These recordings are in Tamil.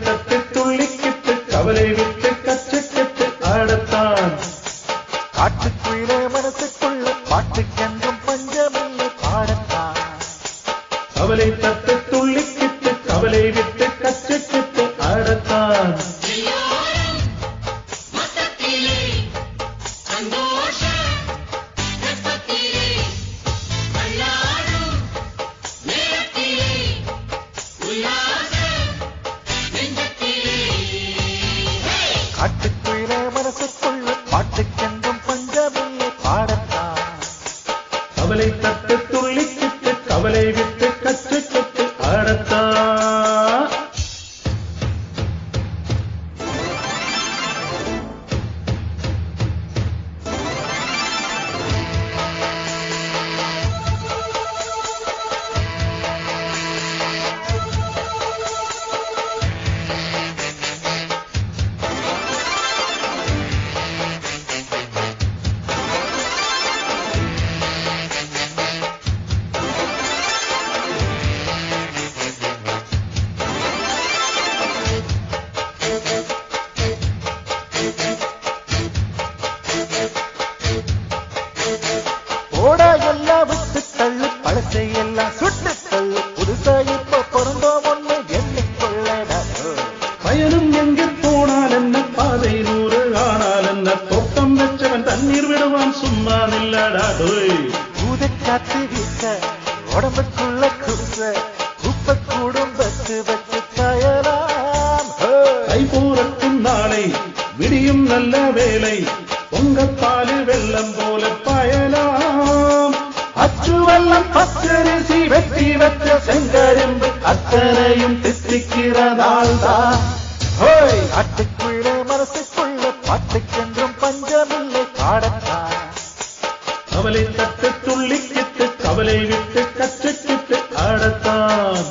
தட்டு துள்ளிக்கிட்டு கவலை விட்டு கச்சு கட்டு ஆடத்தான். காட்டுக்குள்ளே மனசுக்குள்ள பாட்டுக்கென்றும் பஞ்சமில்லை பாடத்தான். கவலை தட்டு துள்ளிக்கிட்டு கவலை விட்டு கச்சு கட்டு ஆடத்தான். காட்டுக்குள்ளே மனசுக்குள்ள பாட்டுக்கென்றும் பஞ்சமில்லை பாடத்தான். கவலை தட்டு துள்ளிக்கிட்டு கவலை விட்டு கச்சு கட்டு ஆடத்தான். ஓடா எல்லாம் விட்டு தள்ளு, பழசை எல்லாம் சுட்டு தள்ளு, புதுசா இப்ப பிறந்தோம் ஒண்ணு எண்ணிக்கொள்ளடா. பயணம் எங்கே போனால் என்ன, பாதை 100 ஆனால் என்ன, தோட்டம் வச்சவன் தண்ணீர் விடுவான் சும்மா நில்லடா. ஊதக்காத்து வீச உடம்புக்குள்ள குச உப்ப குடும்பத்து வச்சு காயலாம். கை போறக்கும் நாளை விடியும் நல்ல வேலை, பொங்கப்பாலு வெள்ளம் போல பாயலாம். அச்சு வெள்ளம் பச்சரிசி வெட்டி வச்ச செங்கரும்பு அத்தனையும் தித்திக்கிற நாள்தான். காட்டுக்குள்ளே மனசுக்குள்ள பாட்டுக்கென்றும் பஞ்சமில்லை பாடத்தான். கவலை தட்டு துள்ளிக்கிட்டு கவலை விட்டு கச்சுக்கிட்டு ஆடத்தான்.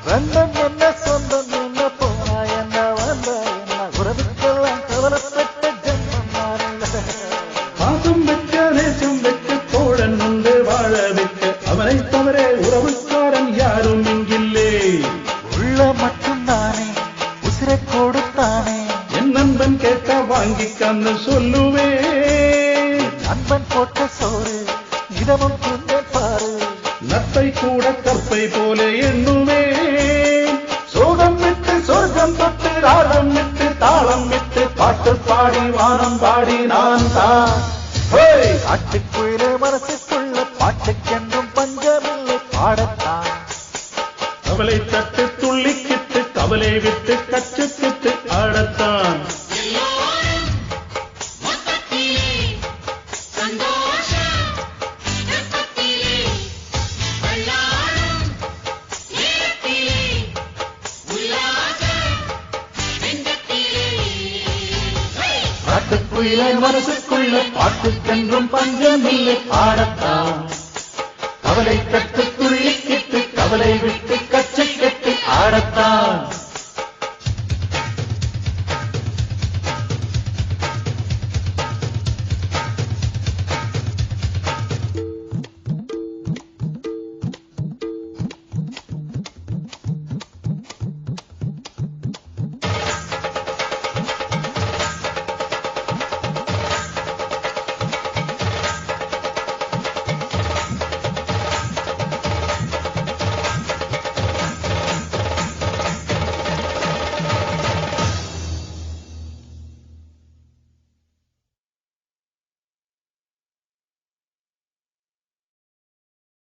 பந்தம் என்ன சொந்தம் என்ன போனா என்ன வந்த என்ன உறவுக்கெல்லாம் கவலைப்பட்ட ஜென்மம் மாறல. பாசம் வைக்க நேசம் வைக்க தோழன் உண்டு வாழ வைக்க, அவனை தவிர உறவுக்காரன் யாரும் இங்கில்லே. உள்ள மட்டும் தானே உசிரை கொடுத்தானே, என் நண்பன் கேட்டா வாங்கிக்கன்னு சொல்லுவேன். நண்பன் போட்ட சோறு இதமும் தின்னு பாரு, நத்தை கூட கற்பை போல எண்ணுவேன். சோகம் விட்டு சொர்க்கம் தொட்டு ராகம் விட்டு தாளம் விட்டு பாட்டு பாடி வானம் பாடி நான் தான். காட்டுக்குள்ளே மனசுக்குள்ள பாட்டுக்கென்றும் பஞ்சமில்லை பாடத்தான். கவலை தட்டு துள்ளிக்கிட்டு கவலை விட்டு கச்சுக்கிட்டு ஆடத்தான். காட்டுக்குள்ளே மனசுக்குள்ள பாட்டுக்கென்றும் பஞ்சமில்லை பாடத்தான். கவலை தட்டு துள்ளிக்கிட்டு கவலை விட்டு கச்சுக்கிட்டு ஆடத்தான்.